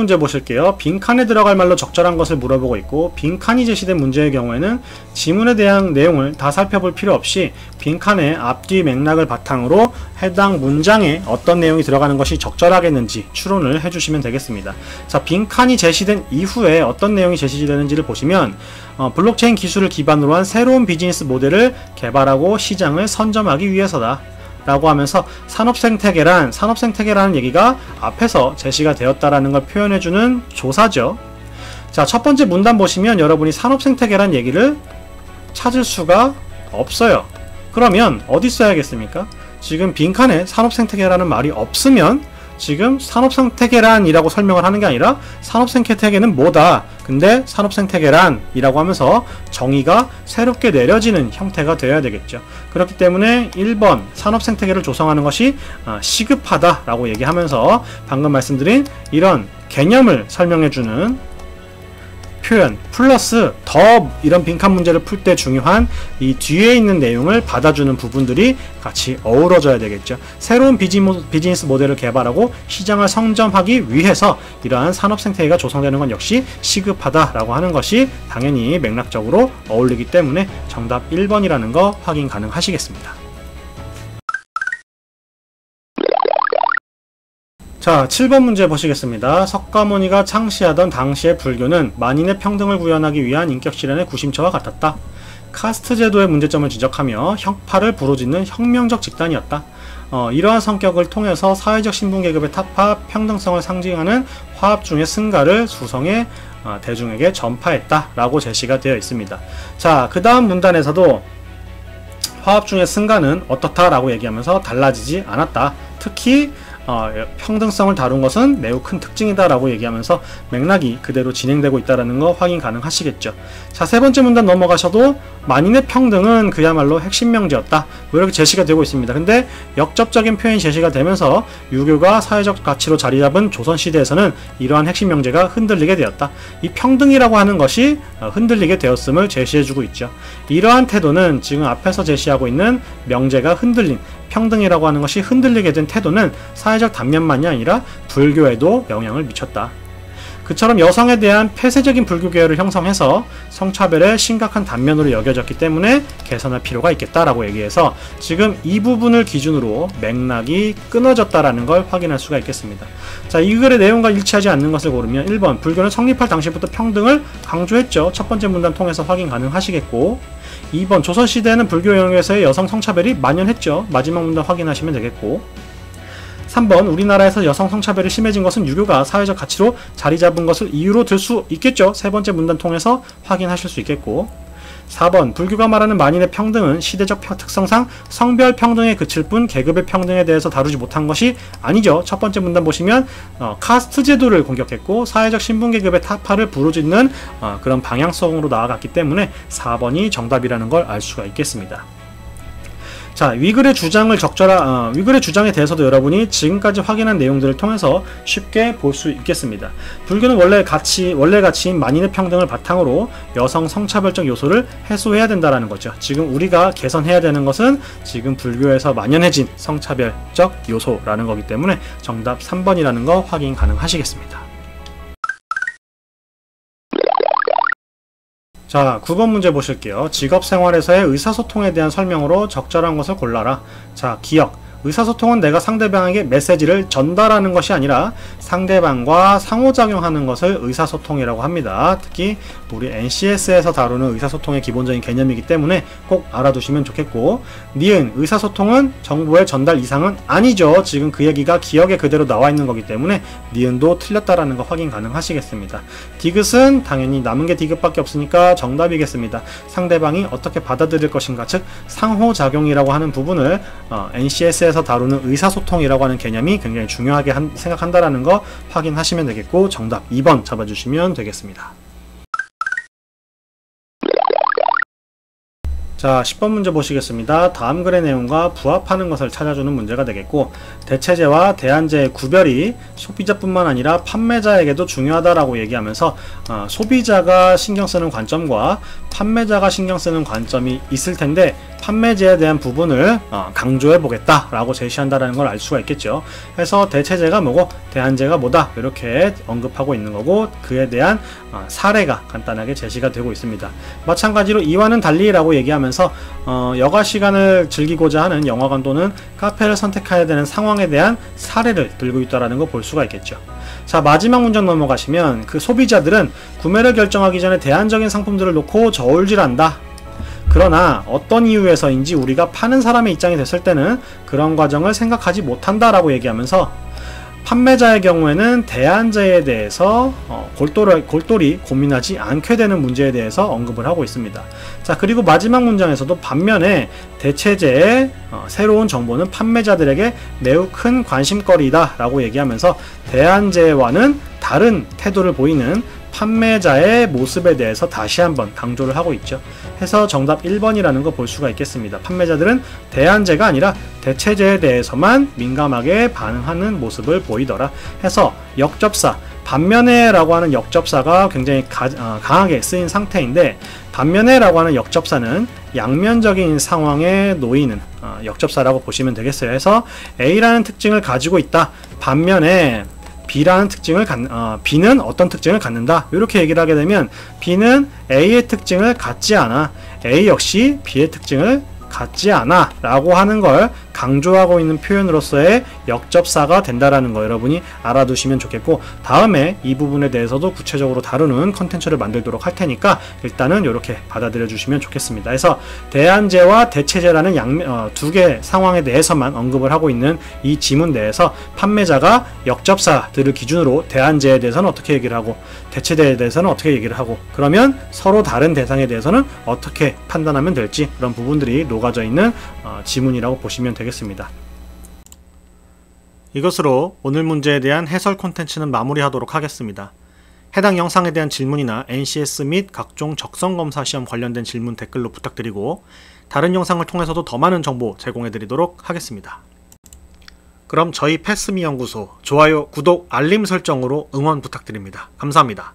문제 보실게요. 빈칸에 들어갈 말로 적절한 것을 물어보고 있고, 빈칸이 제시된 문제의 경우에는 지문에 대한 내용을 다 살펴볼 필요 없이 빈칸의 앞뒤 맥락을 바탕으로 해당 문장에 어떤 내용이 들어가는 것이 적절하겠는지 추론을 해주시면 되겠습니다. 자, 빈칸이 제시된 이후에 어떤 내용이 제시되는지를 보시면 블록체인 기술을 기반으로 한 새로운 비즈니스 모델을 개발하고 시장을 선점하기 위해서다 라고 하면서 산업생태계라는 얘기가 앞에서 제시가 되었다라는 걸 표현해주는 조사죠. 자, 첫 번째 문단 보시면 여러분이 산업생태계라는 얘기를 찾을 수가 없어요. 그러면 어디 써야겠습니까? 지금 빈칸에 산업생태계라는 말이 없으면 지금 산업생태계란 이라고 설명을 하는 게 아니라 산업생태계는 뭐다, 근데 산업생태계란 이라고 하면서 정의가 새롭게 내려지는 형태가 되어야 되겠죠. 그렇기 때문에 1번 산업생태계를 조성하는 것이 시급하다 라고 얘기하면서 방금 말씀드린 이런 개념을 설명해주는 표현 플러스 더 이런 빈칸 문제를 풀 때 중요한 이 뒤에 있는 내용을 받아주는 부분들이 같이 어우러져야 되겠죠. 새로운 비즈니스 모델을 개발하고 시장을 선점하기 위해서 이러한 산업생태계가 조성되는 건 역시 시급하다라고 하는 것이 당연히 맥락적으로 어울리기 때문에 정답 1번이라는 거 확인 가능하시겠습니다. 자, 7번 문제 보시겠습니다. 석가모니가 창시하던 당시의 불교는 만인의 평등을 구현하기 위한 인격 실현의 구심처와 같았다. 카스트 제도의 문제점을 지적하며 혁파를 부르짖는 혁명적 집단이었다. 이러한 성격을 통해서 사회적 신분계급의 타파, 평등성을 상징하는 화합 중의 승가를 수성해 대중에게 전파했다 라고 제시가 되어 있습니다. 자, 그 다음 문단에서도 화합 중의 승가는 어떻다 라고 얘기하면서 달라지지 않았다. 특히 평등성을 다룬 것은 매우 큰 특징이다 라고 얘기하면서 맥락이 그대로 진행되고 있다는 거 확인 가능하시겠죠. 자, 세 번째 문단 넘어가셔도 만인의 평등은 그야말로 핵심 명제였다, 뭐 이렇게 제시가 되고 있습니다. 근데 역접적인 표현이 제시가 되면서 유교가 사회적 가치로 자리잡은 조선시대에서는 이러한 핵심 명제가 흔들리게 되었다. 이 평등이라고 하는 것이 흔들리게 되었음을 제시해주고 있죠. 이러한 태도는 지금 앞에서 제시하고 있는 명제가 흔들린, 평등이라고 하는 것이 흔들리게 된 태도는 사회적 단면만이 아니라 불교에도 영향을 미쳤다. 그처럼 여성에 대한 폐쇄적인 불교계열을 형성해서 성차별의 심각한 단면으로 여겨졌기 때문에 개선할 필요가 있겠다라고 얘기해서 지금 이 부분을 기준으로 맥락이 끊어졌다라는 걸 확인할 수가 있겠습니다. 자, 이 글의 내용과 일치하지 않는 것을 고르면 1번 불교는 성립할 당시부터 평등을 강조했죠. 첫 번째 문단 통해서 확인 가능하시겠고, 2번 조선시대에는 불교 영역에서의 여성 성차별이 만연했죠. 마지막 문단 확인하시면 되겠고, 3번 우리나라에서 여성 성차별이 심해진 것은 유교가 사회적 가치로 자리 잡은 것을 이유로 들 수 있겠죠. 세 번째 문단 통해서 확인하실 수 있겠고, 4번 불교가 말하는 만인의 평등은 시대적 특성상 성별 평등에 그칠 뿐 계급의 평등에 대해서 다루지 못한 것이 아니죠. 첫 번째 문단 보시면 카스트 제도를 공격했고 사회적 신분계급의 타파를 부르짖는 그런 방향성으로 나아갔기 때문에 4번이 정답이라는 걸 알 수가 있겠습니다. 자, 위글의 주장에 대해서도 여러분이 지금까지 확인한 내용들을 통해서 쉽게 볼 수 있겠습니다. 불교는 원래 가치인 만인의 평등을 바탕으로 여성 성차별적 요소를 해소해야 된다라는 거죠. 지금 우리가 개선해야 되는 것은 지금 불교에서 만연해진 성차별적 요소라는 거기 때문에 정답 3번이라는 거 확인 가능하시겠습니다. 자, 9번 문제 보실게요. 직업생활에서의 의사소통에 대한 설명으로 적절한 것을 골라라. 자, 기억. 의사소통은 내가 상대방에게 메시지를 전달하는 것이 아니라 상대방과 상호작용하는 것을 의사소통이라고 합니다. 특히 우리 NCS에서 다루는 의사소통의 기본적인 개념이기 때문에 꼭 알아두시면 좋겠고, 니은 의사소통은 정보의 전달 이상은 아니죠. 지금 그 얘기가 기억에 그대로 나와 있는 거기 때문에 니은도 틀렸다라는 거 확인 가능하시겠습니다. 디귿은 당연히 남은 게 디귿밖에 없으니까 정답이겠습니다. 상대방이 어떻게 받아들일 것인가, 즉 상호작용이라고 하는 부분을 NCS에서 다루는 의사소통이라고 하는 개념이 굉장히 중요하게 생각한다라는 거 확인하시면 되겠고, 정답 2번 잡아주시면 되겠습니다. 자, 10번 문제 보시겠습니다. 다음 글의 내용과 부합하는 것을 찾아주는 문제가 되겠고, 대체재와 대안재의 구별이 소비자뿐만 아니라 판매자에게도 중요하다라고 얘기하면서 소비자가 신경쓰는 관점과 판매자가 신경쓰는 관점이 있을 텐데, 판매제에 대한 부분을 강조해 보겠다라고 제시한다라는 걸 알 수가 있겠죠. 그래서 대체제가 뭐고 대안제가 뭐다 이렇게 언급하고 있는 거고, 그에 대한 사례가 간단하게 제시가 되고 있습니다. 마찬가지로 이와는 달리라고 얘기하면서 여가 시간을 즐기고자 하는 영화관 또는 카페를 선택해야 되는 상황에 대한 사례를 들고 있다라는 거 볼 수가 있겠죠. 자, 마지막 문장 넘어가시면 그 소비자들은 구매를 결정하기 전에 대안적인 상품들을 놓고 저울질한다. 그러나 어떤 이유에서인지 우리가 파는 사람의 입장이 됐을 때는 그런 과정을 생각하지 못한다라고 얘기하면서 판매자의 경우에는 대안제에 대해서 골똘히 고민하지 않게 되는 문제에 대해서 언급을 하고 있습니다. 자, 그리고 마지막 문장에서도 반면에 대체제의 새로운 정보는 판매자들에게 매우 큰 관심거리다 라고 얘기하면서 대안제와는 다른 태도를 보이는 판매자의 모습에 대해서 다시 한번 강조를 하고 있죠. 해서 정답 1번이라는 거 볼 수가 있겠습니다. 판매자들은 대안제가 아니라 대체제에 대해서만 민감하게 반응하는 모습을 보이더라. 해서 역접사, 반면에 라고 하는 역접사가 굉장히 강하게 쓰인 상태인데, 반면에 라고 하는 역접사는 양면적인 상황에 놓이는 역접사라고 보시면 되겠어요. 해서 A라는 특징을 가지고 있다. 반면에 B라는 특징을 B는 어떤 특징을 갖는다. 이렇게 얘기를 하게 되면 B는 A의 특징을 갖지 않아, A 역시 B의 특징을 갖지 않아 라고 하는 걸 강조하고 있는 표현으로서의 역접사가 된다라는 거 여러분이 알아두시면 좋겠고, 다음에 이 부분에 대해서도 구체적으로 다루는 컨텐츠를 만들도록 할 테니까 일단은 이렇게 받아들여 주시면 좋겠습니다. 그래서 대안제와 대체제라는 두 개 상황에 대해서만 언급을 하고 있는 이 지문 내에서 판매자가 역접사들을 기준으로 대안제에 대해서는 어떻게 얘기를 하고 대체제에 대해서는 어떻게 얘기를 하고, 그러면 서로 다른 대상에 대해서는 어떻게 판단하면 될지, 그런 부분들이 녹아져 있는 지문이라고 보시면 되겠습니다. 이것으로 오늘 문제에 대한 해설 콘텐츠는 마무리하도록 하겠습니다. 해당 영상에 대한 질문이나 NCS 및 각종 적성검사 시험 관련된 질문 댓글로 부탁드리고, 다른 영상을 통해서도 더 많은 정보 제공해드리도록 하겠습니다. 그럼 저희 패스미 연구소 좋아요, 구독, 알림 설정으로 응원 부탁드립니다. 감사합니다.